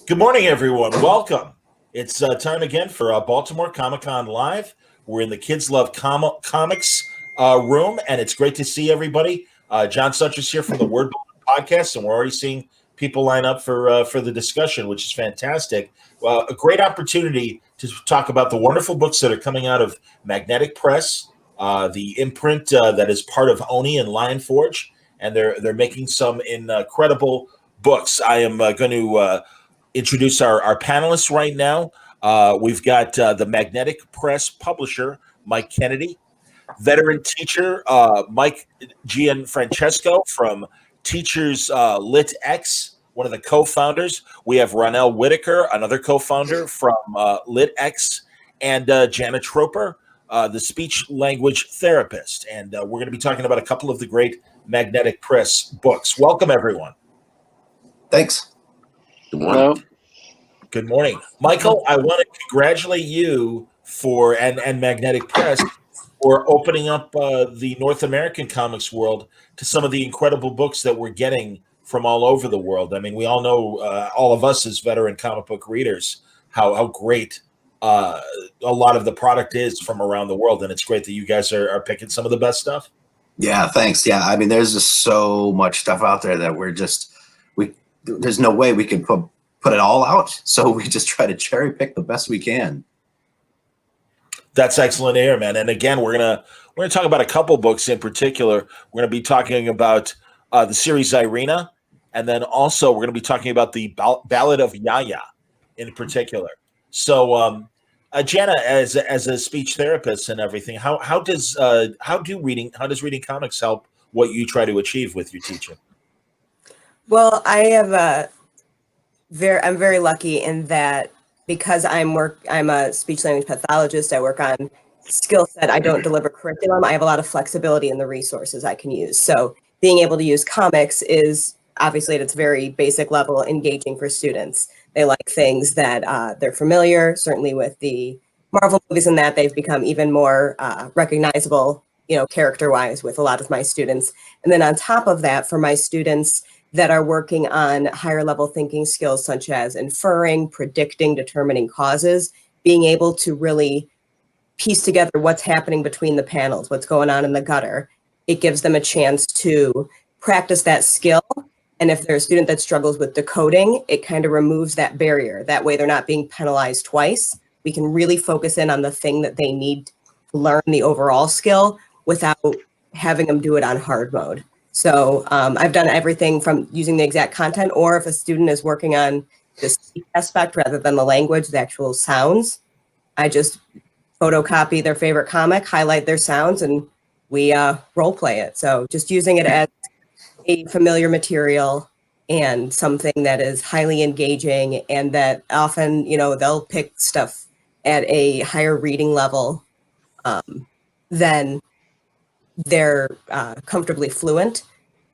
Good morning, everyone. Welcome. It's time again for Baltimore Comic Con Live. We're in the Kids Love Comics room, and it's great to see everybody. John Such is here from the Word Podcast, and we're already seeing people line up for the discussion, which is fantastic. A great opportunity to talk about the wonderful books that are coming out of Magnetic Press, the imprint that is part of Oni and Lion Forge, and they're making some incredible books. I am going to introduce our panelists right now. We've got the Magnetic Press publisher, Mike Kennedy, veteran teacher, Mike Gianfrancesco from Teachers Lit X, one of the co-founders. We have Ronell Whitaker, another co-founder from Lit X, and Jana Troper, the speech language therapist. And we're going to be talking about a couple of the great Magnetic Press books. Welcome, everyone. Thanks. Good morning. Hello. Good morning. Michael, I want to congratulate you and Magnetic Press for opening up the North American comics world to some of the incredible books that we're getting from all over the world. I mean, we all know, all of us as veteran comic book readers, how great a lot of the product is from around the world. And it's great that you guys are picking some of the best stuff. Yeah, thanks. Yeah, I mean, there's just so much stuff out there that there's no way we could put it all out. So we just try to cherry pick the best we can. That's excellent to hear, man. And again, we're gonna talk about a couple books in particular. We're gonna be talking about the series Irina, and then also we're gonna be talking about the Ballad of Yaya in particular. So, Jana, as a speech therapist and everything, how does reading comics help what you try to achieve with your teaching? Well, I'm very lucky in that because I'm a speech language pathologist. I work on skill set. I don't deliver curriculum. I have a lot of flexibility in the resources I can use. So being able to use comics is obviously at its very basic level engaging for students. They like things that they're familiar. Certainly with the Marvel movies and that they've become even more recognizable, character-wise with a lot of my students. And then on top of that, for my students that are working on higher level thinking skills such as inferring, predicting, determining causes, being able to really piece together what's happening between the panels, what's going on in the gutter. It gives them a chance to practice that skill. And if they're a student that struggles with decoding, it kind of removes that barrier. That way they're not being penalized twice. We can really focus in on the thing that they need to learn the overall skill without having them do it on hard mode. So I've done everything from using the exact content, or if a student is working on the speech aspect rather than the language, the actual sounds, I just photocopy their favorite comic, highlight their sounds, and we role play it. So just using it as a familiar material and something that is highly engaging, and that often, they'll pick stuff at a higher reading level than they're comfortably fluent,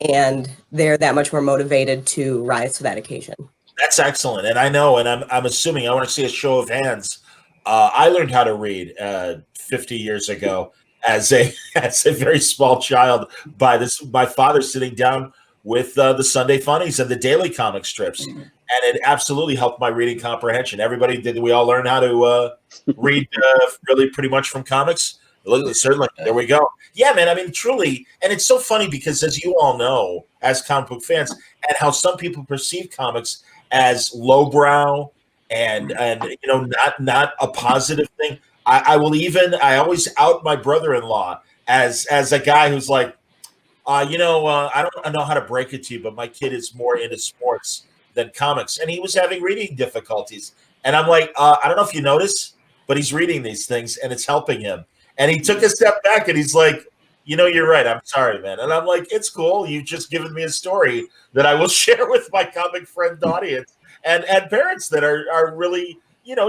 and they're that much more motivated to rise to that occasion. That's excellent. And I know, and I'm assuming, I want to see a show of hands. I learned how to read 50 years ago as a very small child by my father sitting down with the Sunday Funnies and the daily comic strips. And it absolutely helped my reading comprehension. Everybody did. We all learn how to read really pretty much from comics. Certainly. There we go. Yeah, man. I mean, truly. And it's so funny because, as you all know, as comic book fans, and how some people perceive comics as lowbrow and not a positive thing. I always out my brother-in-law as a guy who's like, I don't know how to break it to you, but my kid is more into sports than comics. And he was having reading difficulties. And I'm like, I don't know if you notice, but he's reading these things and it's helping him. And he took a step back and he's like, you're right. I'm sorry, man. And I'm like, it's cool. You've just given me a story that I will share with my comic friend audience and parents that are really,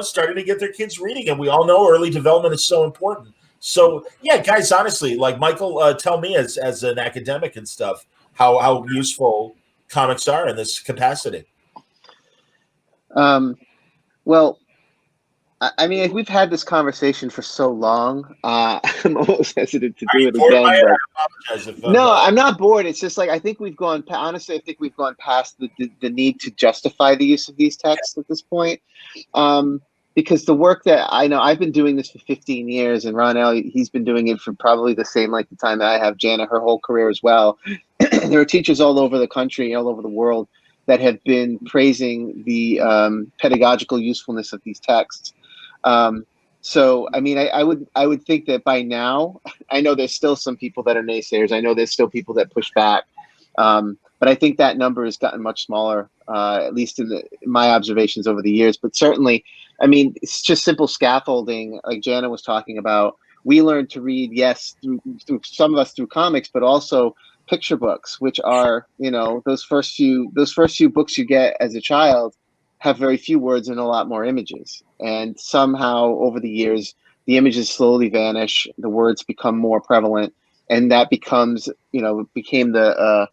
starting to get their kids reading. And we all know early development is so important. So, yeah, guys, honestly, like Michael, tell me as an academic and stuff, how useful comics are in this capacity. Well, I mean, we've had this conversation for so long. I'm almost hesitant to Are do you it bored again. by it? But I apologize if no, I'm not bored. It's just like I think we've gone. Honestly, I think we've gone past the need to justify the use of these texts at this point. Um, because the work that I know, I've been doing this for 15 years, and Ronell, he's been doing it for probably the same length of time that I have. Jana, her whole career as well. There are teachers all over the country, all over the world, that have been praising the pedagogical usefulness of these texts. So, I mean, I would think that by now, I know there's still some people that are naysayers. I know there's still people that push back, but I think that number has gotten much smaller, at least in my observations over the years. But certainly, I mean, it's just simple scaffolding, like Jana was talking about. We learned to read, yes, through some of us through comics, but also picture books, which are, you know, those first few books you get as a child have very few words and a lot more images. And somehow over the years, the images slowly vanish, the words become more prevalent, and that becomes, you know, became the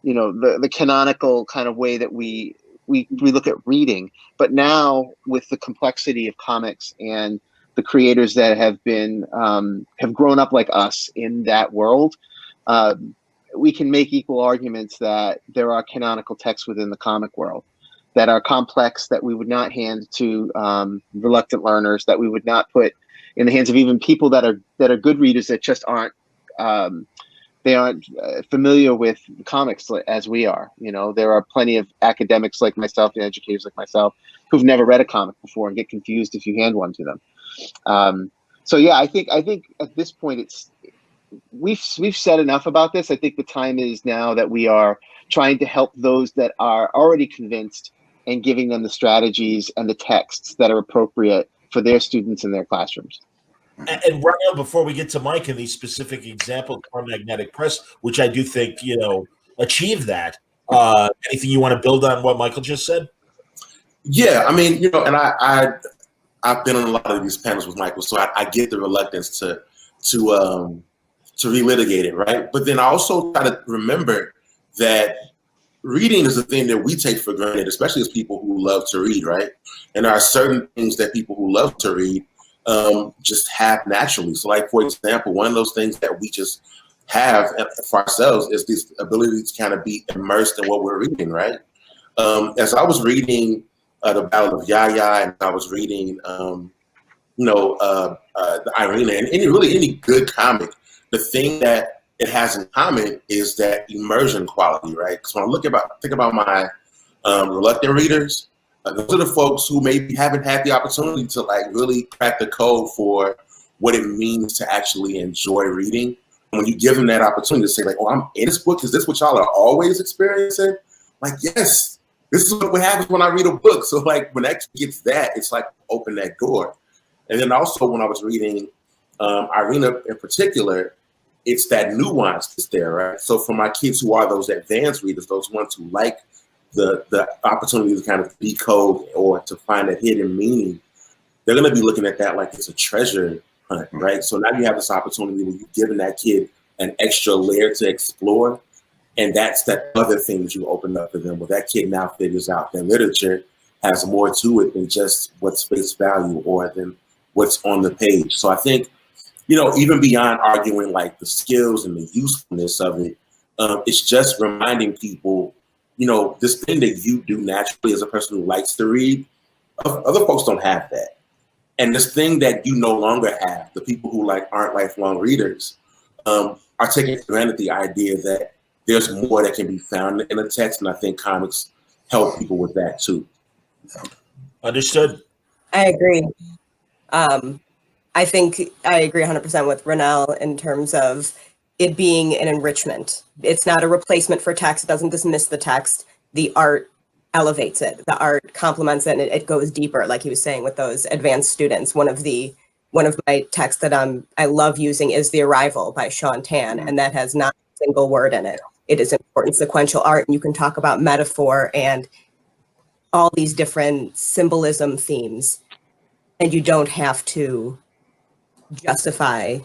the canonical kind of way that we look at reading. But now with the complexity of comics and the creators that have grown up like us in that world, we can make equal arguments that there are canonical texts within the comic world that are complex, that we would not hand to reluctant learners, that we would not put in the hands of even people that are good readers that just aren't familiar with comics as we are. You know, there are plenty of academics like myself and educators like myself who've never read a comic before and get confused if you hand one to them. So yeah, I think at this point we've said enough about this. I think the time is now that we are trying to help those that are already convinced and giving them the strategies and the texts that are appropriate for their students in their classrooms. And right now, before we get to Mike and these specific examples from Magnetic Press, which I do think, achieve that, anything you want to build on what Michael just said? Yeah, I mean, and I've been on a lot of these panels with Michael, so I get the reluctance to relitigate it, right? But then I also try to remember that reading is a thing that we take for granted, especially as people who love to read, right? And there are certain things that people who love to read just have naturally. So like, for example, one of those things that we just have for ourselves is this ability to kind of be immersed in what we're reading, right? As I was reading The Battle of Yaya, and I was reading, the Irina, and any good comic, the thing that it has in common is that immersion quality, right? Because when I think about my reluctant readers, those are the folks who maybe haven't had the opportunity to like really crack the code for what it means to actually enjoy reading. And when you give them that opportunity to say like, "Oh, I'm in this book. Is this what y'all are always experiencing?" Like, yes, this is what happens when I read a book. So like when that gets that, it's like open that door. And then also when I was reading Irina in particular, it's that nuance that's there, right? So for my kids who are those advanced readers, those ones who like the opportunity to kind of decode or to find a hidden meaning, they're going to be looking at that like it's a treasure hunt, right? So now you have this opportunity where you're giving that kid an extra layer to explore, and that's that other thing that you open up for them. Well, that kid now figures out that literature has more to it than just what's face value or than what's on the page. So I think, even beyond arguing like the skills and the usefulness of it, it's just reminding people, this thing that you do naturally as a person who likes to read, other folks don't have that. And this thing that you no longer have, the people who aren't lifelong readers, are taking for granted the idea that there's more that can be found in a text. And I think comics help people with that too. Understood. I agree. I think I agree 100% with Ronell in terms of it being an enrichment. It's not a replacement for text. It doesn't dismiss the text. The art elevates it. The art complements it, and it goes deeper, like he was saying with those advanced students. One of my texts that I love using is The Arrival by Sean Tan, and that has not a single word in it. It is important sequential art, and you can talk about metaphor and all these different symbolism themes, and you don't have to justify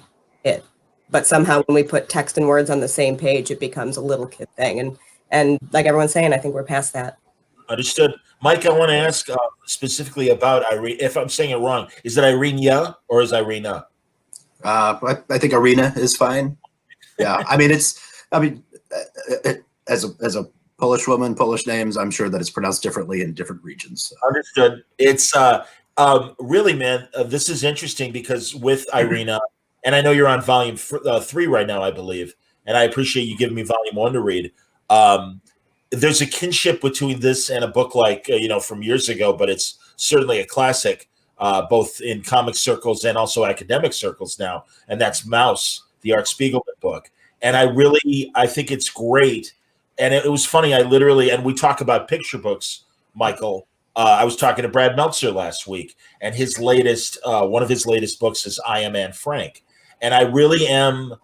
it. But somehow when we put text and words on the same page, it becomes a little kid thing. And like everyone's saying, I think we're past that. Understood. Mike, I want to ask specifically about Irene. If I'm saying it wrong, is it Irina or is Irina? I think Arena is fine. Yeah, I mean as a Polish woman, Polish names, I'm sure that it's pronounced differently in different regions. Understood. It's really, man, this is interesting because with Irina, and I know you're on volume 3 right now, I believe, and I appreciate you giving me volume 1 to read. There's a kinship between this and a book like, from years ago, but it's certainly a classic, both in comic circles and also academic circles now. And that's Mouse, the Art Spiegelman book. And I think it's great. And it was funny. And we talk about picture books, Michael. I was talking to Brad Meltzer last week, and one of his latest books is I Am Anne Frank. And I really am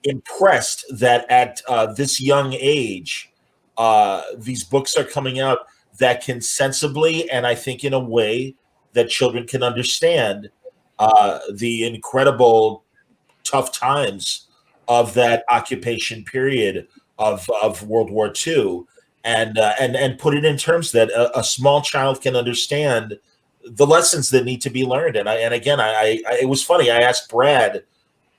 impressed that at this young age, these books are coming out that can sensibly, and I think in a way that children can understand, the incredible tough times of that occupation period of World War II, and put it in terms that a small child can understand the lessons that need to be learned. And again, it was funny. I asked Brad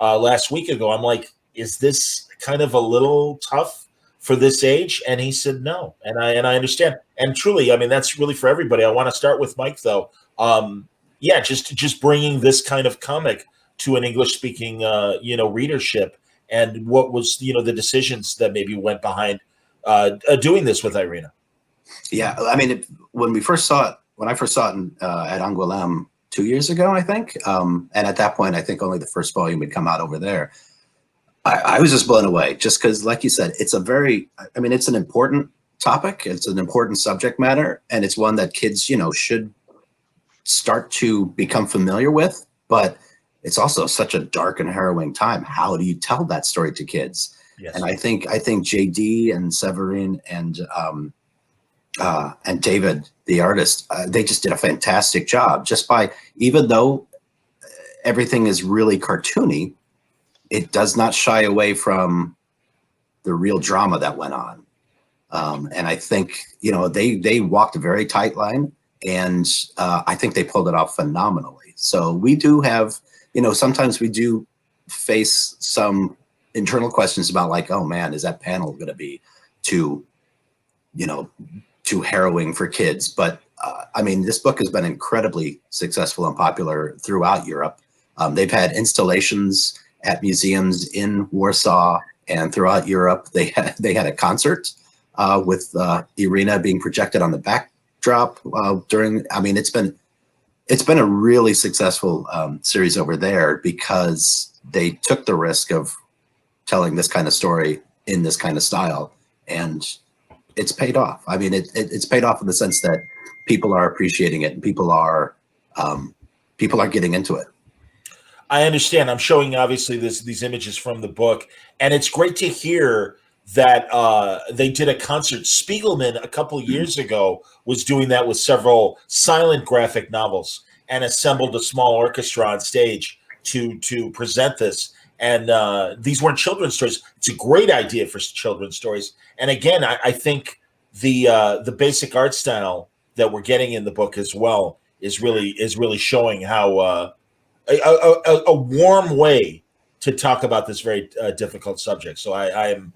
last week ago. I'm like, is this kind of a little tough for this age? And he said no. And I understand. And truly, I mean, that's really for everybody. I want to start with Mike though. Just bringing this kind of comic to an English speaking readership, and what was the decisions that maybe went behind doing this with Irina. Yeah, I mean, when I first saw it at Angoulême 2 years ago, I think, and at that point, I think only the first volume had come out over there. I was just blown away, just because, like you said, it's an important topic, it's an important subject matter, and it's one that kids, should start to become familiar with. But it's also such a dark and harrowing time. How do you tell that story to kids? Yes. And I think JD and Severin and David, the artist, they just did a fantastic job. Even though everything is really cartoony, it does not shy away from the real drama that went on. And I think, they walked a very tight line, and I think they pulled it off phenomenally. So we do have, sometimes we do face some internal questions about, like, oh man, is that panel going to be too harrowing for kids? But this book has been incredibly successful and popular throughout Europe. They've had installations at museums in Warsaw and throughout Europe. They had a concert with Irina being projected on the backdrop during. It's been a really successful series over there, because they took the risk of telling this kind of story in this kind of style, and it's paid off. It's paid off in the sense that people are appreciating it, and people are getting into it. I understand. I'm showing obviously these images from the book, and it's great to hear that they did a concert. Spiegelman a couple years ago was doing that with several silent graphic novels, and assembled a small orchestra on stage to present this. And these weren't children's stories. It's a great idea for children's stories. And again, I think the basic art style that we're getting in the book as well is really showing how a warm way to talk about this very difficult subject. So I'm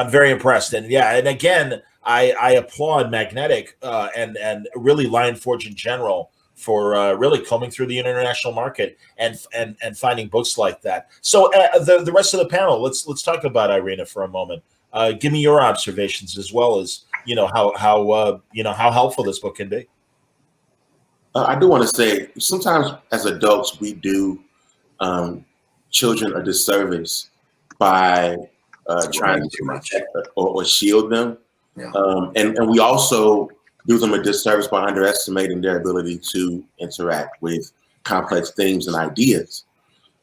very impressed. And again, I applaud Magnetic and really Lion Forge in general for really combing through the international market and finding books like that. So the rest of the panel, let's talk about Irina for a moment. Give me your observations, as well as how helpful this book can be. I do want to say, sometimes as adults we do children a disservice by trying to protect or shield them, and we also do them a disservice by underestimating their ability to interact with complex themes and ideas.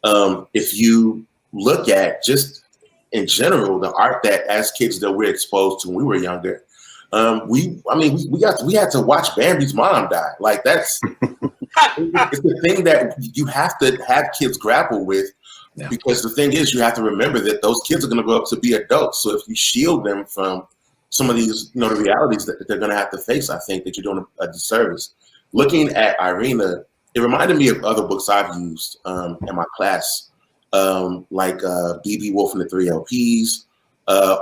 If you look at, just in general, the art that as kids that we're exposed to when we were younger, we had to watch Bambi's mom die. Like, that's it's the thing that you have to have kids grapple with, because the thing is, you have to remember that those kids are going to grow up to be adults. So if you shield them from some of these, the realities that they're going to have to face. I think that you're doing a disservice. Looking at Irina, it reminded me of other books I've used in my class, like B.B. Wolf and the Three LPs,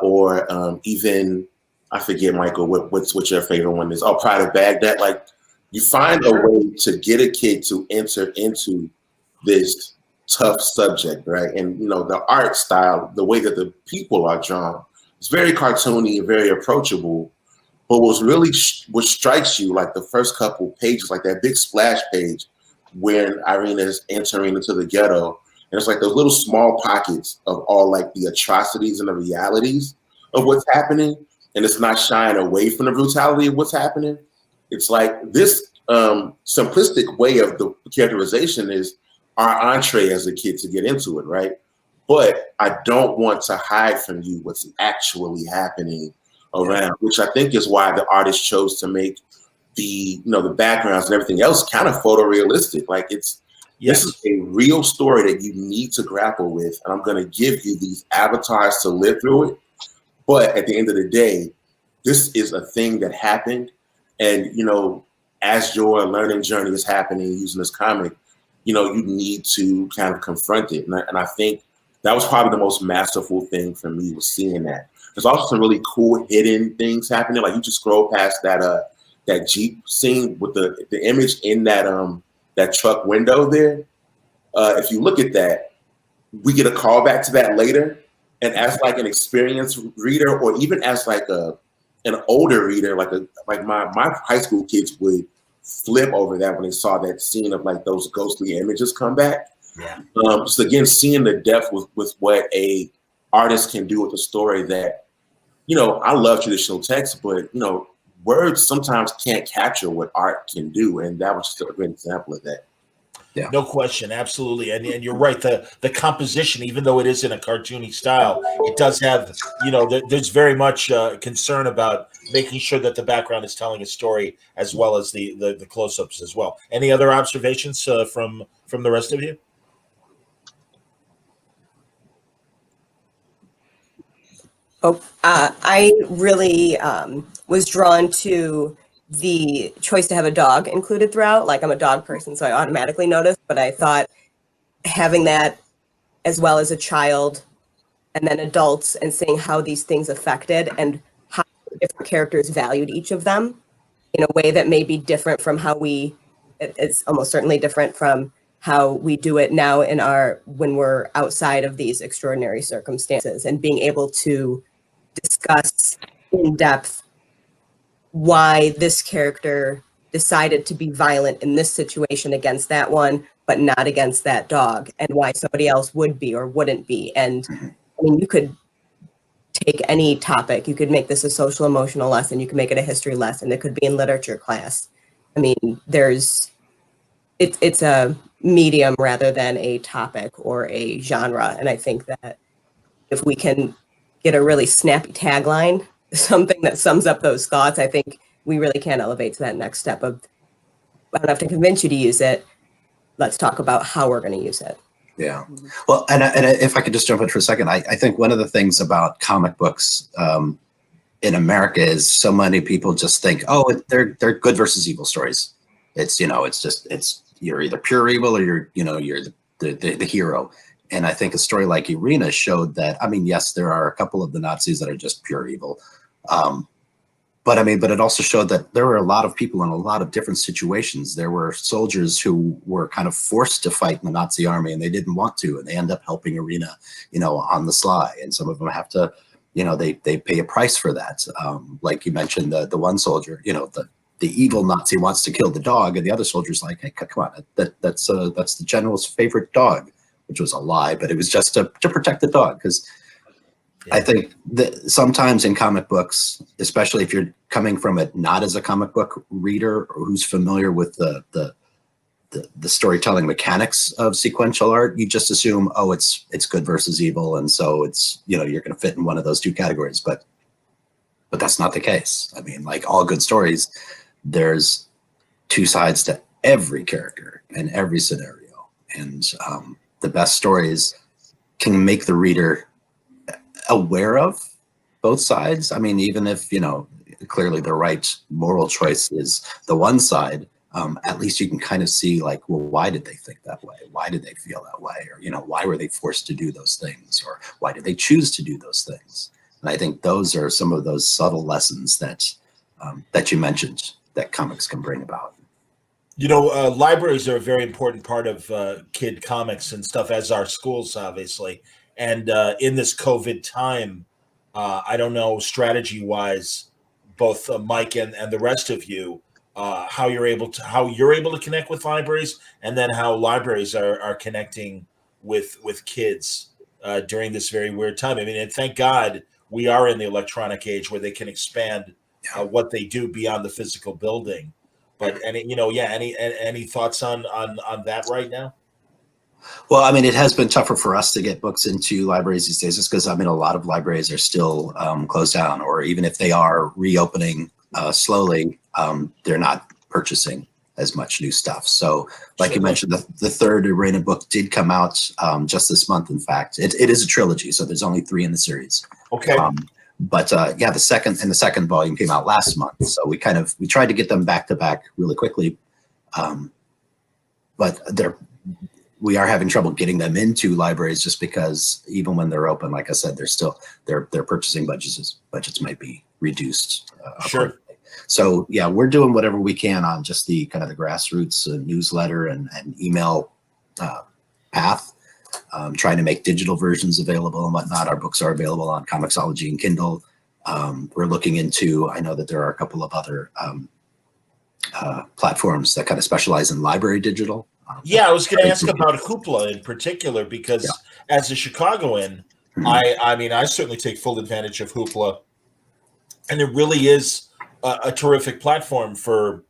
or even, I forget, Michael, what your favorite one is? Oh, Pride of Baghdad. Like, you find a way to get a kid to enter into this tough subject, right? And, the art style, the way that the people are drawn, it's very cartoony and very approachable. But what strikes you, like the first couple pages, like that big splash page when Irina is entering into the ghetto, and it's like those little small pockets of all like the atrocities and the realities of what's happening, and it's not shying away from the brutality of what's happening. It's like this simplistic way of the characterization is our entree as a kid to get into it, right? But I don't want to hide from you what's actually happening around, which I think is why the artist chose to make the the backgrounds and everything else kind of photorealistic. Like this is a real story that you need to grapple with, and I'm going to give you these avatars to live through it. But at the end of the day, this is a thing that happened, and as your learning journey is happening using this comic, you need to kind of confront it, and I think that was probably the most masterful thing for me, was seeing that. There's also some really cool hidden things happening. Like, you just scroll past that Jeep scene with the image in that truck window there. If you look at that, we get a call back to that later. And as like an experienced reader, or even as like an older reader, like my high school kids would flip over that when they saw that scene of like those ghostly images come back. Yeah. So again, seeing the depth with what a artist can do with a story that, I love traditional text, but words sometimes can't capture what art can do, and that was just a great example of that. Yeah, no question, absolutely, and you're right. The composition, even though it is in a cartoony style, it does have there's very much concern about making sure that the background is telling a story as well as the close-ups as well. Any other observations from the rest of you? I really was drawn to the choice to have a dog included throughout. Like, I'm a dog person, so I automatically noticed, but I thought having that as well as a child and then adults, and seeing how these things affected and how different characters valued each of them in a way that may be different from how it's almost certainly different from how we do it now when we're outside of these extraordinary circumstances, and being able to discuss in depth why this character decided to be violent in this situation against that one, but not against that dog, and why somebody else would be or wouldn't be. And I mean, you could take any topic, you could make this a social emotional lesson, you could make it a history lesson, it could be in literature class. I mean, it's a medium rather than a topic or a genre. And I think that if we can get a really snappy tagline, something that sums up those thoughts, I think we really can elevate to that next step of, I don't have to convince you to use it. Let's talk about how we're going to use it. Yeah. Well, and if I could just jump in for a second, I think one of the things about comic books in America is so many people just think, oh, they're good versus evil stories. It's, you're either pure evil or you're the hero. And I think a story like Irina showed that, I mean, yes, there are a couple of the Nazis that are just pure evil. But it also showed that there were a lot of people in a lot of different situations. There were soldiers who were kind of forced to fight in the Nazi army and they didn't want to, and they end up helping Irina, on the sly. And some of them have to, they pay a price for that. Like you mentioned, the one soldier, the evil Nazi wants to kill the dog, and the other soldier's like, hey, come on, that's the general's favorite dog, which was a lie, but it was just to protect the dog. Because I think that sometimes in comic books, especially if you're coming from it not as a comic book reader or who's familiar with the storytelling mechanics of sequential art, you just assume, oh, it's good versus evil, and so it's you're going to fit in one of those two categories. But that's not the case. I mean, like all good stories, there's two sides to every character and every scenario, and the best stories can make the reader aware of both sides. I mean, even if, clearly the right moral choice is the one side, at least you can kind of see like, well, why did they think that way? Why did they feel that way? Or, why were they forced to do those things? Or why did they choose to do those things? And I think those are some of those subtle lessons that you mentioned that comics can bring about. Libraries are a very important part of kid comics and stuff, as are schools, obviously. And in this COVID time, I don't know, strategy-wise, both Mike and the rest of you, how you're able to connect with libraries, and then how libraries are connecting with kids during this very weird time. I mean, and thank God we are in the electronic age where they can expand what they do beyond the physical building. But any thoughts on that right now? Well, I mean, it has been tougher for us to get books into libraries these days, just because a lot of libraries are still closed down, or even if they are reopening slowly, they're not purchasing as much new stuff. So, like you mentioned, the third Arena book did come out just this month. In fact, it is a trilogy, so there's only 3 in the series. Okay. But the second volume came out last month, so we tried to get them back to back really quickly, but we are having trouble getting them into libraries just because even when they're open, like I said, they're still their purchasing budgets might be reduced. Sure. So yeah, we're doing whatever we can on just the kind of the grassroots newsletter and email path. Trying to make digital versions available and whatnot. Our books are available on Comixology and Kindle. We're looking into, I know that there are a couple of other platforms that kind of specialize in library digital. I was going to ask about Hoopla in particular, because as a Chicagoan, I certainly take full advantage of Hoopla. And it really is a terrific platform for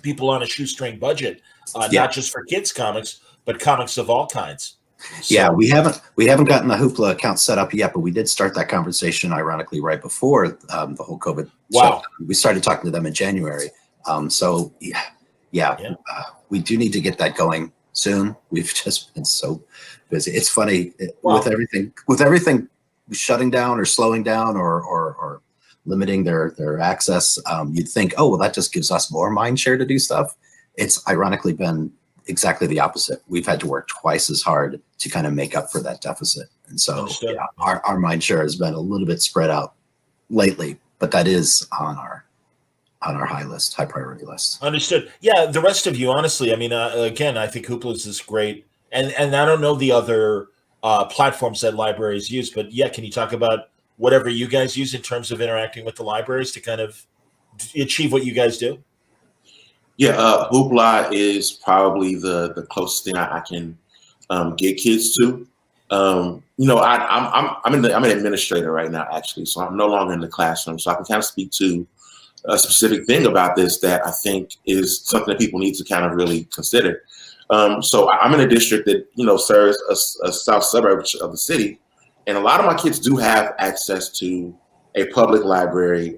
people on a shoestring budget, not just for kids comics, but comics of all kinds. So, yeah, we haven't gotten a Hoopla account set up yet, but we did start that conversation ironically right before the whole COVID. Wow. We started talking to them in January. We do need to get that going soon. We've just been so busy. It's funny with everything shutting down or slowing down or limiting their access. You'd think, oh, well, that just gives us more mind share to do stuff. It's ironically been exactly the opposite. We've had to work twice as hard to kind of make up for that deficit. And so our mind share has been a little bit spread out lately, but that is on our high priority list. Understood. Yeah, the rest of you, honestly, I mean, again, I think Hoopla is great. And I don't know the other platforms that libraries use, but can you talk about whatever you guys use in terms of interacting with the libraries to kind of achieve what you guys do? Yeah, Hoopla is probably the closest thing I can get kids to. I'm an administrator right now, actually, so I'm no longer in the classroom, so I can kind of speak to a specific thing about this that I think is something that people need to kind of really consider. So I'm in a district that serves a south suburb of the city, and a lot of my kids do have access to a public library.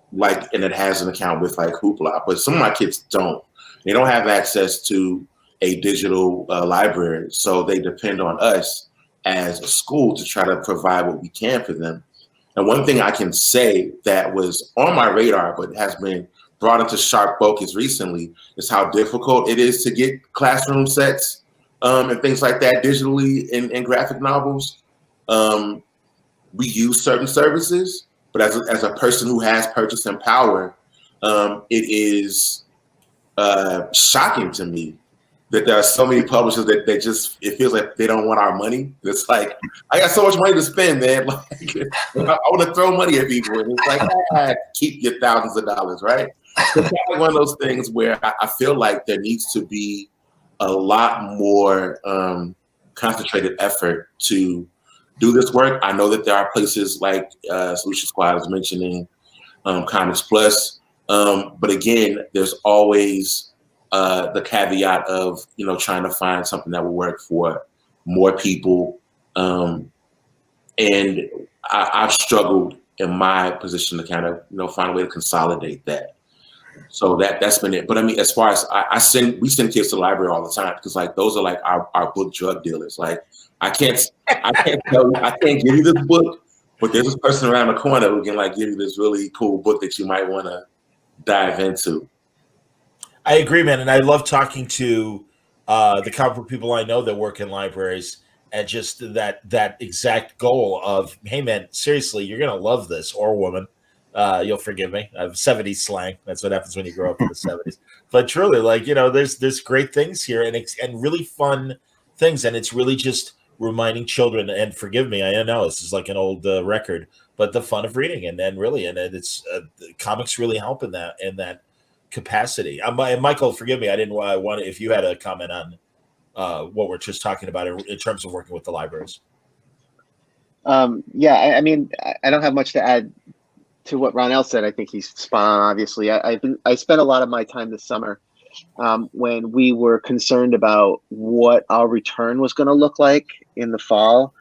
And it has an account with like Hoopla, but some of my kids don't. They don't have access to a digital library, so they depend on us as a school to try to provide what we can for them. And one thing I can say that was on my radar, but has been brought into sharp focus recently, is how difficult it is to get classroom sets and things like that digitally in graphic novels. We use certain services, but as a person who has purchasing power, it is shocking to me that there are so many publishers that it feels like they don't want our money. It's like, I got so much money to spend, man. Like, I want to throw money at people. And it's like, keep your thousands of dollars, right? It's kind of one of those things where I feel like there needs to be a lot more concentrated effort to do this work. I know that there are places like Solution Squad was mentioning, Comics Plus, but again, there's always the caveat of trying to find something that will work for more people, and I've struggled in my position to kind of find a way to consolidate that. So that's been it. But I mean, as far as we send kids to the library all the time, because like those are like our book drug dealers. Like I can't give you this book But there's a person around the corner who can like give you this really cool book that you might want to dive into. I agree, man, and I love talking to the comic book people I know that work in libraries, and just that exact goal of, hey, man, seriously, you're gonna love this, or woman. You'll forgive me. I have 70s slang. That's what happens when you grow up in the 70s. But truly, like, you know, there's great things here, and really fun things, and it's really just reminding children. And forgive me, I know this is like an old record, but the fun of reading, and it's comics really help in that capacity. And Michael, forgive me, I didn't want if you had a comment on what we're just talking about in terms of working with the libraries. Yeah, I mean, I don't have much to add to what Ronell said. I think he's spot on. Obviously, I spent a lot of my time this summer when we were concerned about what our return was going to look like in the fall,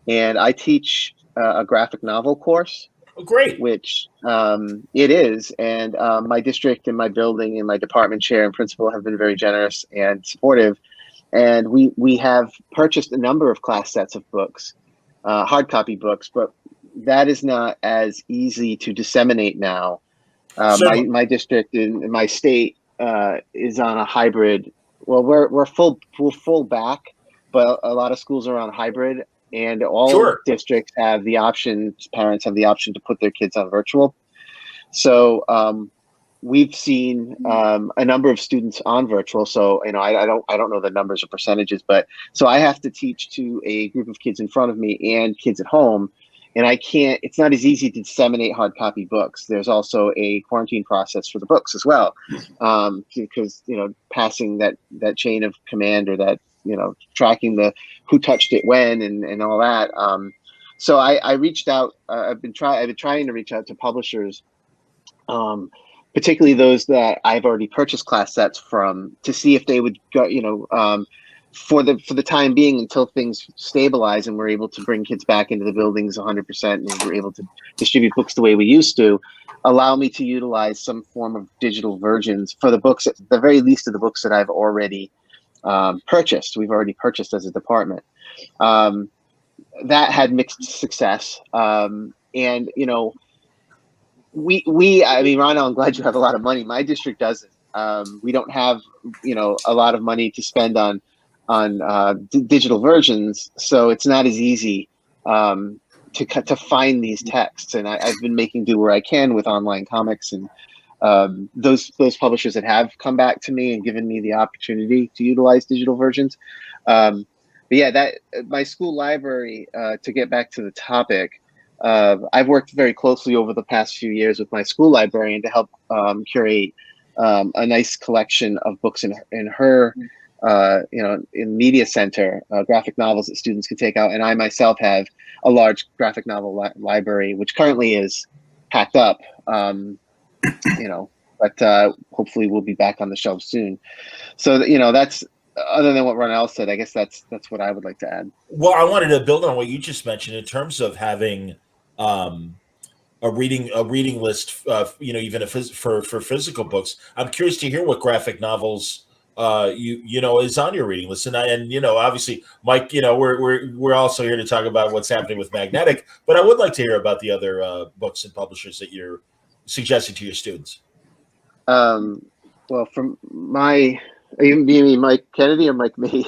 and I teach a graphic novel course. Oh, great! Which it is, and my district and my building and my department chair and principal have been very generous and supportive, and we have purchased a number of class sets of books, hard copy books, but that is not as easy to disseminate now. My district in my state is on a hybrid. Well, we're full back, but a lot of schools are on hybrid, and all districts have the option. Parents have the option to put their kids on virtual. So we've seen a number of students on virtual. So I don't know the numbers or percentages, but so I have to teach to a group of kids in front of me and kids at home. And I can't, it's not as easy to disseminate hard copy books. There's also a quarantine process for the books as well. Because, passing that chain of command, or that, tracking the who touched it when and all that. So I reached out, I've been trying to reach out to publishers, particularly those that I've already purchased class sets from, to see if they would go, for the time being, until things stabilize and we're able to bring kids back into the buildings 100% and we're able to distribute books the way we used to, allow me to utilize some form of digital versions for the books, at the very least of the books that I've already purchased. We've already purchased as a department. That had mixed success. And, I mean, Ronell, I'm glad you have a lot of money. My district doesn't. We don't have, a lot of money to spend on digital versions, so it's not as easy to find these texts. And I've been making do where I can with online comics, and those publishers that have come back to me and given me the opportunity to utilize digital versions. But yeah, that my school library. To get back to the topic, I've worked very closely over the past few years with my school librarian to help curate a nice collection of books in her. In media center, graphic novels that students can take out. And I myself have a large graphic novel library, which currently is packed up, but hopefully we'll be back on the shelves soon. So, that's, other than what Ronell said, I guess that's what I would like to add. Well, I wanted to build on what you just mentioned in terms of having a reading list, even for physical books. I'm curious to hear what graphic novels is on your reading list, and obviously, Mike, we're also here to talk about what's happening with Magnetic, but I would like to hear about the other books and publishers that you're suggesting to your students. Well, from you mean Mike Kennedy or Mike me?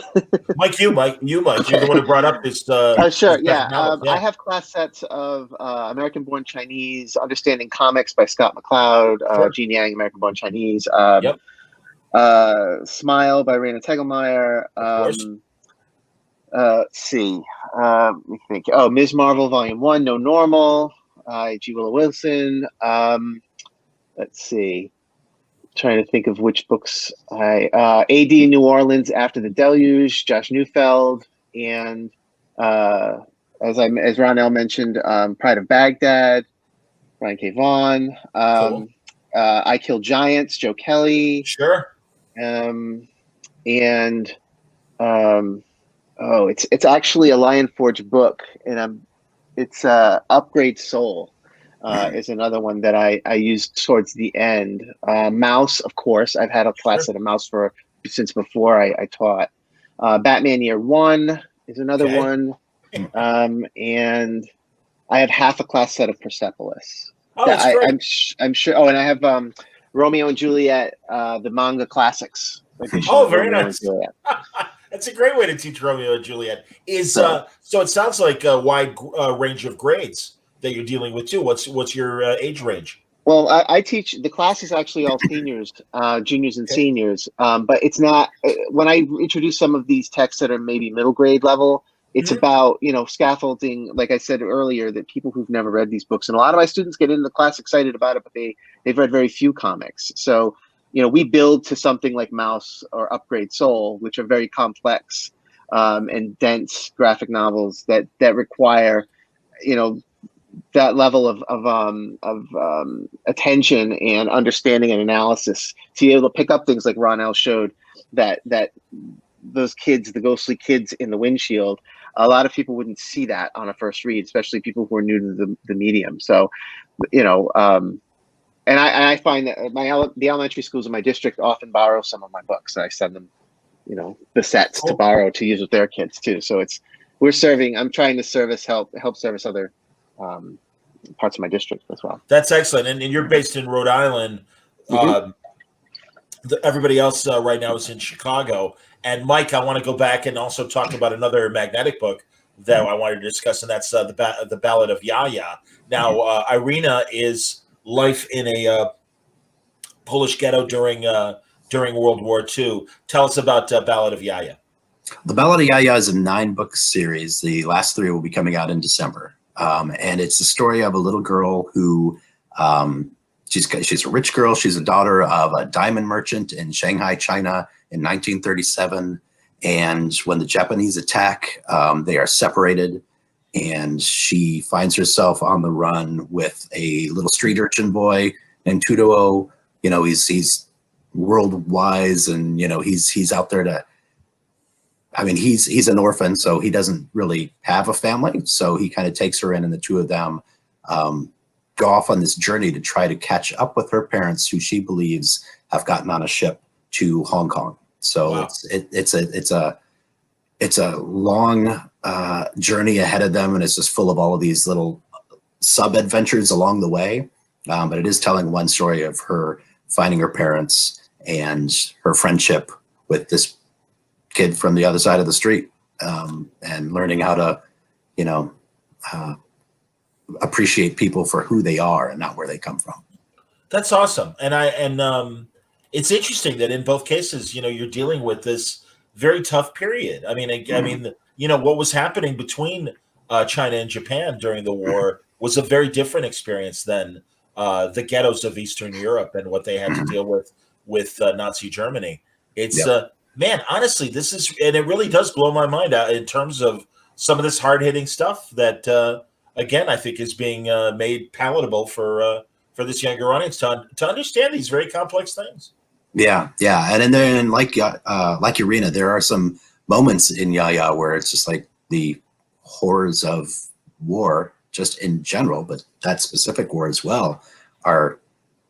Mike, you, Mike. You're the one who brought up this. Sure, yeah. I have class sets of American-Born Chinese, Understanding Comics by Scott McCloud, Gene Yang, American-Born Chinese. Yep. Smile by Raina Tegelmeier. Let's see. Let me think. Oh, Ms. Marvel Volume 1, No Normal. G. Willow Wilson. Let's see. Trying to think of which books AD New Orleans After the Deluge, Josh Neufeld, and as Ronell mentioned, Pride of Baghdad, Brian K. Vaughan. Cool. I Kill Giants, Joe Kelly. Sure. It's actually a Lion Forge book, and it's Upgrade Soul is another one that I used towards the end. Mouse, of course, I've had a class set of Mouse since before I taught. Batman Year One is another one, and I have half a class set of Persepolis. Oh, that that's great. I'm sure. Oh, and I have Romeo and Juliet, the manga classics edition. Oh, of very Romeo nice. and Juliet. That's a great way to teach Romeo and Juliet. So- So it sounds like a wide range of grades that you're dealing with too. What's your age range? Well, I teach the class is actually all seniors, juniors, and Okay. seniors. But it's not when I introduce some of these texts that are maybe middle grade level. It's Mhm. about scaffolding, like I said earlier, that people who've never read these books, and a lot of my students get into the class excited about it, but they've read very few comics. So we build to something like Mouse or Upgrade Soul, which are very complex and dense graphic novels that require that level of attention and understanding and analysis to be able to pick up things like Ronell showed that those kids, the ghostly kids in the windshield, a lot of people wouldn't see that on a first read, especially people who are new to the medium. So, and I find that the elementary schools in my district often borrow some of my books. I send them, the sets to Cool. borrow to use with their kids too. So I'm trying to help service other parts of my district as well. That's excellent. And you're based in Rhode Island. Mhm. Everybody else right now is in Chicago. And Mike, I want to go back and also talk about another magnetic book that I wanted to discuss, and that's the Ballad of Yaya. Now, Irina is life in a Polish ghetto during World War II. Tell us about Ballad of Yaya. The Ballad of Yaya is a 9-book series. The last 3 will be coming out in December. And it's the story of a little girl who she's a rich girl. She's a daughter of a diamond merchant in Shanghai, China in 1937. And when the Japanese attack, they are separated. And she finds herself on the run with a little street urchin boy named Tuduo. He's world wise, and he's out there to. I mean, he's an orphan, so he doesn't really have a family. So he kind of takes her in, and the two of them go off on this journey to try to catch up with her parents, who she believes have gotten on a ship to Hong Kong. So Wow. it's a long journey ahead of them, and it's just full of all of these little sub adventures along the way. But it is telling one story of her finding her parents and her friendship with this kid from the other side of the street, and learning how to, appreciate people for who they are and not where they come from. That's awesome. And it's interesting that in both cases, you're dealing with this very tough period. I mean, what was happening between China and Japan during the war was a very different experience than the ghettos of Eastern Europe and what they had to deal with Nazi Germany. It's man, honestly, and it really does blow my mind out in terms of some of this hard-hitting stuff that, again, I think is being made palatable for this younger audience to understand these very complex things. Yeah, and then like Irina, there are some moments in Yaya where it's just like the horrors of war, just in general, but that specific war as well, are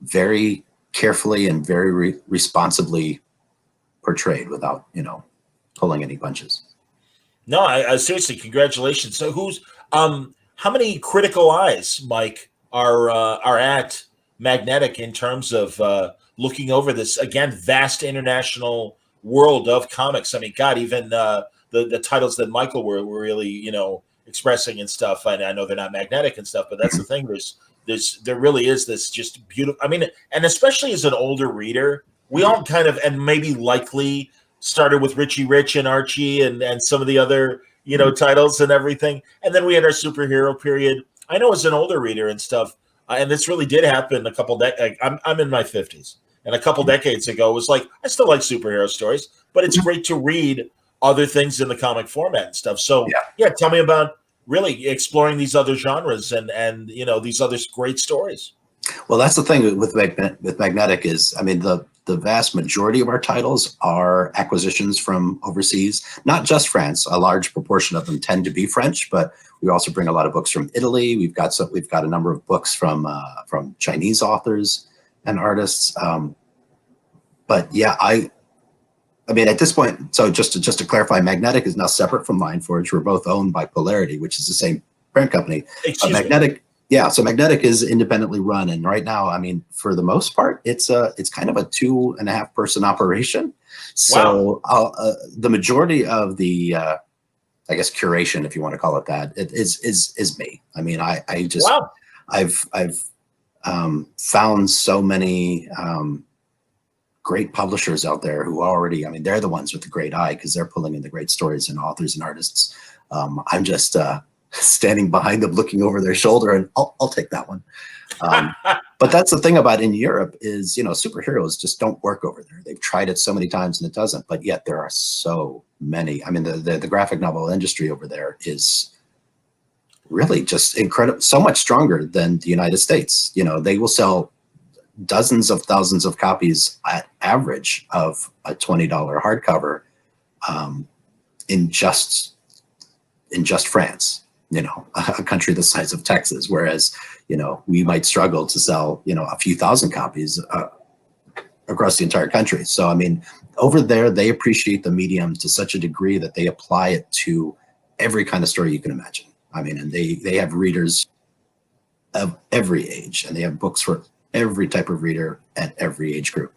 very carefully and very responsibly portrayed without pulling any punches. No, I seriously, congratulations. So how many critical eyes, Mike, are at Magnetic in terms of looking over this, again, vast international world of comics? I mean, God, even the titles that Michael were really expressing and stuff. I know they're not Magnetic and stuff, but that's the thing. There really is this just beautiful. I mean, and especially as an older reader, we all kind of, and maybe likely started with Richie Rich and Archie and some of the other, titles and everything. And then we had our superhero period. I know as an older reader and stuff, and this really did happen a couple decades. I'm in my 50s, and a couple decades ago, it was like, I still like superhero stories, but it's great to read other things in the comic format and stuff. So yeah, tell me about really exploring these other genres and these other great stories. Well, that's the thing with Magnetic is, I mean, the vast majority of our titles are acquisitions from overseas, not just France. A large proportion of them tend to be French, but we also bring a lot of books from Italy. We've got a number of books from Chinese authors and artists. But yeah, I mean, at this point, so just to clarify, Magnetic is now separate from Lion Forge. We're both owned by Polarity, which is the same parent company. Excuse me. Magnetic, yeah. So Magnetic is independently run, and right now, I mean, for the most part, it's kind of a 2.5 person operation. So the majority of the I guess curation, if you want to call it that, it is me. I mean, I just I've found so many great publishers out there who already, I mean, they're the ones with the great eye because they're pulling in the great stories and authors and artists. I'm just standing behind them, looking over their shoulder, and I'll take that one. But that's the thing about in Europe is, superheroes just don't work over there. They've tried it so many times and it doesn't, but yet there are so many. I mean, the graphic novel industry over there is really just incredible, so much stronger than the United States. They will sell dozens of thousands of copies at average of a $20 hardcover in just France, a country the size of Texas, whereas we might struggle to sell a few thousand copies across the entire country. So I mean, over there they appreciate the medium to such a degree that they apply it to every kind of story you can imagine. I mean, and they have readers of every age, and they have books for every type of reader at every age group.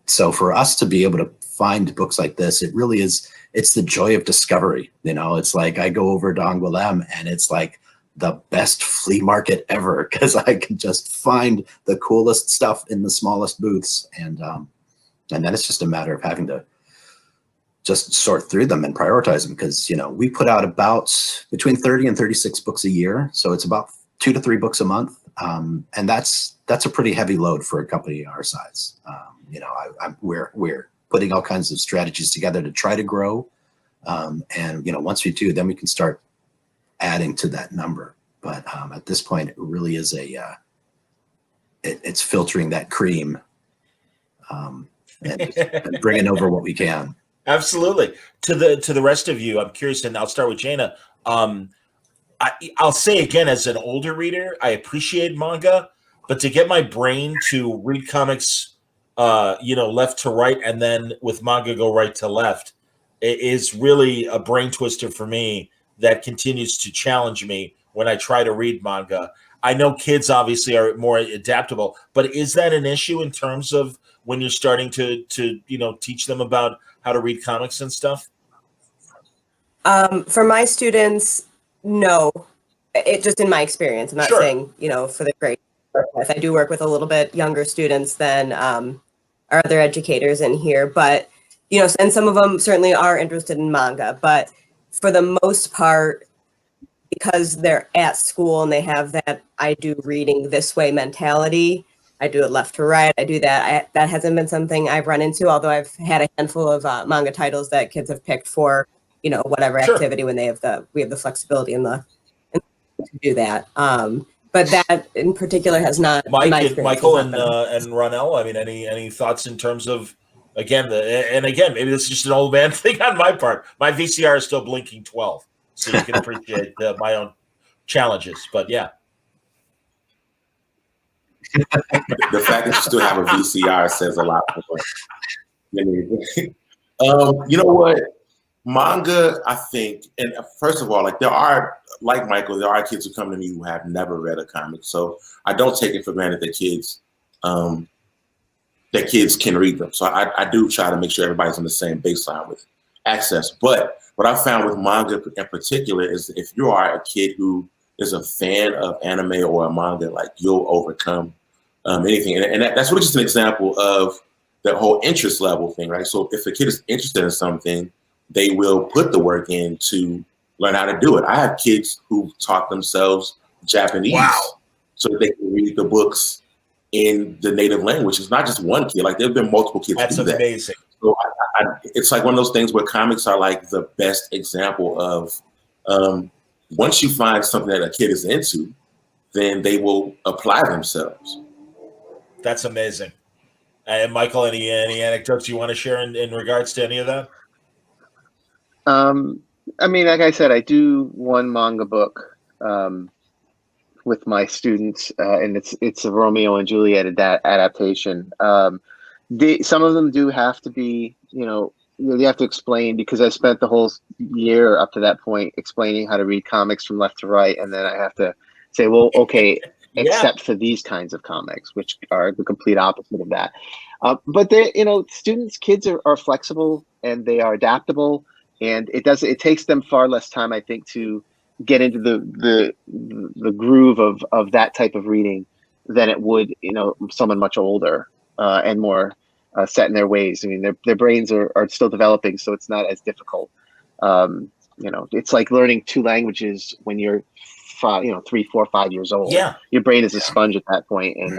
So for us to be able to find books like this, it really is, it's the joy of discovery. It's like I go over to Angoulême and it's like the best flea market ever because I can just find the coolest stuff in the smallest booths. And then it's just a matter of having to just sort through them and prioritize them because, we put out about between 30 and 36 books a year. So it's about 2 to 3 books a month. And that's a pretty heavy load for a company our size. We're putting all kinds of strategies together to try to grow. And once we do, then we can start adding to that number. But at this point, it really is it's filtering that cream and bringing over what we can. Absolutely. To the rest of you, I'm curious, and I'll start with Jaina. I'll say again, as an older reader, I appreciate manga, but to get my brain to read comics, left to right, and then with manga go right to left, it is really a brain twister for me that continues to challenge me when I try to read manga. I know kids obviously are more adaptable, but is that an issue in terms of when you're starting to teach them about how to read comics and stuff? For my students, no. It just in my experience. I'm not saying, for the grade I do work with a little bit younger students than our other educators in here, but and some of them certainly are interested in manga, but for the most part, because they're at school and they have that I do reading this way mentality, I do it left to right, I do that. That hasn't been something I've run into, although I've had a handful of manga titles that kids have picked for, whatever activity when we have the flexibility and to do that. But that in particular has not. Michael and Ronell, I mean, any thoughts in terms of, again, maybe this is just an old man thing on my part. My VCR is still blinking 12, so you can appreciate my own challenges. But yeah. The fact that you still have a VCR says a lot. You know what? Manga, I think, and first of all, there are kids who come to me who have never read a comic. So I don't take it for granted that kids can read them. So I do try to make sure everybody's on the same baseline with access. But what I found with manga in particular is if you are a kid who is a fan of anime or a manga, you'll overcome anything. And that's really just an example of the whole interest level thing, right? So if a kid is interested in something, they will put the work in to learn how to do it. I have kids who taught themselves Japanese so that they can read the books in the native language. It's not just one kid. There have been multiple kids who do that. That's amazing. So it's one of those things where comics are the best example of once you find something that a kid is into, then they will apply themselves. That's amazing. And Michael, any anecdotes you want to share in regards to any of that? I mean, like I said, I do one manga book with my students, and it's a Romeo and Juliet adaptation. Some of them do have to be, you have to explain, because I spent the whole year up to that point explaining how to read comics from left to right, and then I have to say, well, okay, Yeah. except for these kinds of comics, which are the complete opposite of that. But they, kids are flexible and they are adaptable, and it takes them far less time, I think, to get into the groove of that type of reading than it would, someone much older and more set in their ways. I mean, their brains are still developing, so it's not as difficult. It's like learning two languages when you're 3, 4, 5 years old. Yeah. Your brain is a sponge at that point, and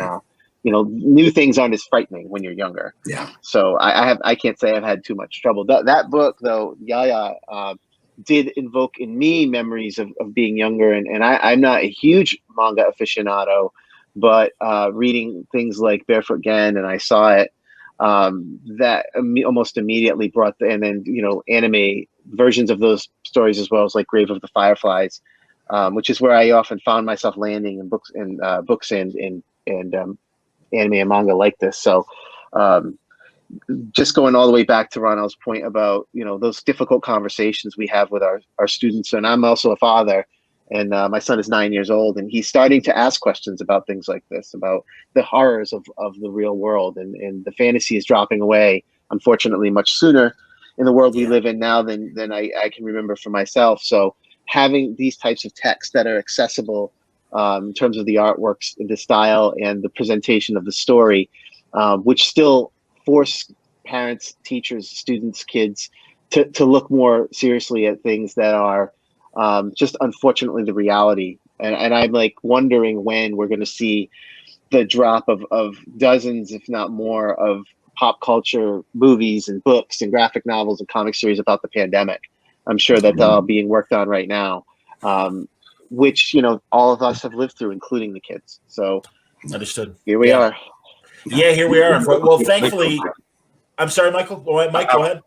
new things aren't as frightening when you're younger. Yeah. So I can't say I've had too much trouble. That book though, Yaya, did invoke in me memories of being younger, and I'm not a huge manga aficionado, but reading things like Barefoot Gen, and I saw it, that almost immediately brought and then anime versions of those stories, as well as like Grave of the Fireflies, which is where I often found myself landing in books and anime and manga like this. So just going all the way back to Ronald's point about those difficult conversations we have with our students, and I'm also a father, and my son is 9 years old, and he's starting to ask questions about things like this, about the horrors of the real world, and the fantasy is dropping away, unfortunately, much sooner in the world we live in now than I can remember for myself. So having these types of texts that are accessible in terms of the artworks, the style, and the presentation of the story, which still force parents, teachers, students, kids to look more seriously at things that are just unfortunately the reality. And I'm like wondering when we're going to see the drop of dozens, if not more, of pop culture movies and books and graphic novels and comic series about the pandemic. I'm sure that's all being worked on right now, which all of us have lived through, including the kids. So Understood. Here we are. Yeah, here we are. Well, thankfully, I'm sorry, Michael. Mike, go ahead.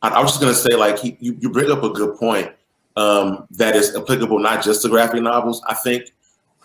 I was just going to say, like, you bring up a good point that is applicable not just to graphic novels. I think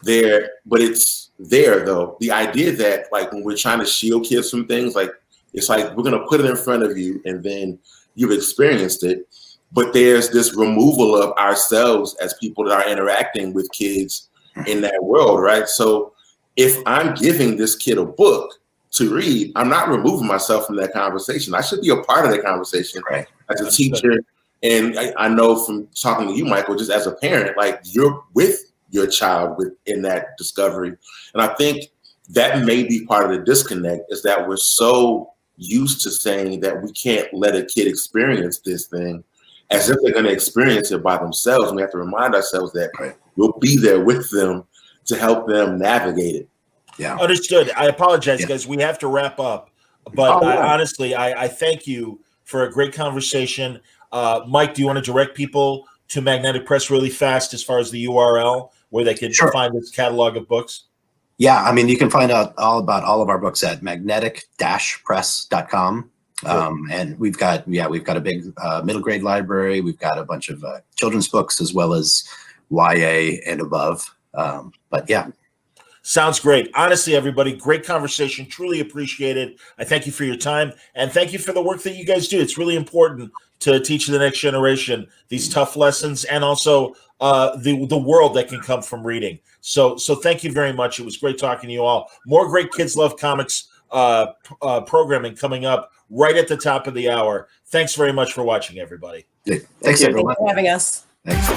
but it's there though. The idea that like when we're trying to shield kids from things, like it's like we're going to put it in front of you and then you've experienced it. But there's this removal of ourselves as people that are interacting with kids in that world, right? So if I'm giving this kid a book to read, I'm not removing myself from that conversation. I should be a part of that conversation as a teacher. And I know from talking to you, Michael, just as a parent, like you're with your child in that discovery. And I think that may be part of the disconnect, is that we're so used to saying that we can't let a kid experience this thing as if they're going to experience it by themselves. And we have to remind ourselves that we'll be there with them to help them navigate it. Yeah. Understood. I apologize, guys. We have to wrap up. But honestly, I thank you for a great conversation. Mike, do you want to direct people to Magnetic Press really fast as far as the URL where they can find this catalog of books? Yeah, I mean, you can find out all about all of our books at magnetic-press.com. And we've got a big middle grade library. We've got a bunch of children's books as well as YA and above. But yeah. Sounds great. Honestly, everybody, great conversation. Truly appreciate it. I thank you for your time, and thank you for the work that you guys do. It's really important to teach the next generation these tough lessons, and also the world that can come from reading. So thank you very much. It was great talking to you all. More great Kids Love Comics programming coming up right at the top of the hour. Thanks very much for watching, everybody. Thanks, everyone. Thanks for having us. Thanks.